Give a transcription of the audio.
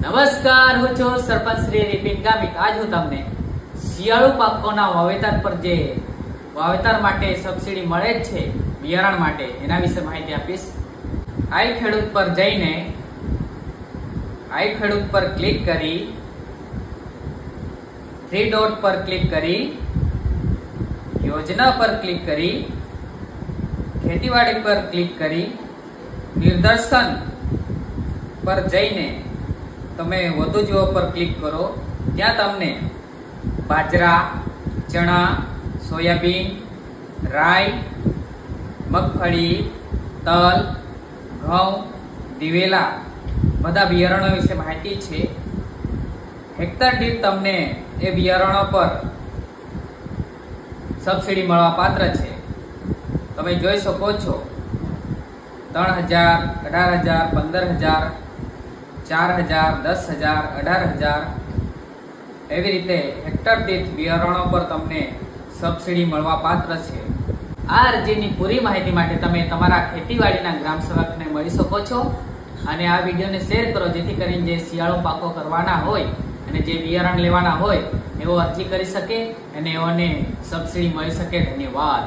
નમસ્કાર, હું છું સરપંચ શ્રી રિપિન ગામિત. આજ હું તમને શિયાળુ પાકોના વાવેતર પર જે વાવેતર માટે સબસિડી મળે જ છે બિયારણ માટે, એના વિશે માહિતી આપીશ. આઈ ખેડૂત પર જઈને આઈ ખેડૂત પર ક્લિક કરી 3 ડોટ પર ક્લિક કરી યોજના પર ક્લિક કરી ખેતીવાડી પર ક્લિક કરી નિદર્શન પર જઈને તમે વધુ જોવા પર ક્લિક કરો. ત્યાં તમને બાજરા, ચણા, સોયાબીન, રાઈ, મગફળી, તલ, ઘઉં, દિવેલા બધા બિયારણો વિશે માહિતી છે. હેક્ટર દીઠ તમને એ બિયારણો પર સબસિડી મળવા પાત્ર છે. તમે જોઈ શકો છો 3,000, 18,000, 15,000, 4,000, 10,000, 18,000 એવી રીતે હેક્ટર દીઠ બિયારણો પર તમને સબસિડી મળવા પાત્ર છે. આ અરજીની પૂરી માહિતી માટે તમે તમારા ખેતીવાડીના ગ્રામ સેવકને મળી શકો છો અને આ વિડીયોને શેર કરો, જેથી કરીને જે શિયાળુ પાકો કરવાના હોય અને જે બિયારણ લેવાના હોય એવો અરજી કરી શકે અને એઓને સબસિડી મળી શકે. ધન્યવાદ.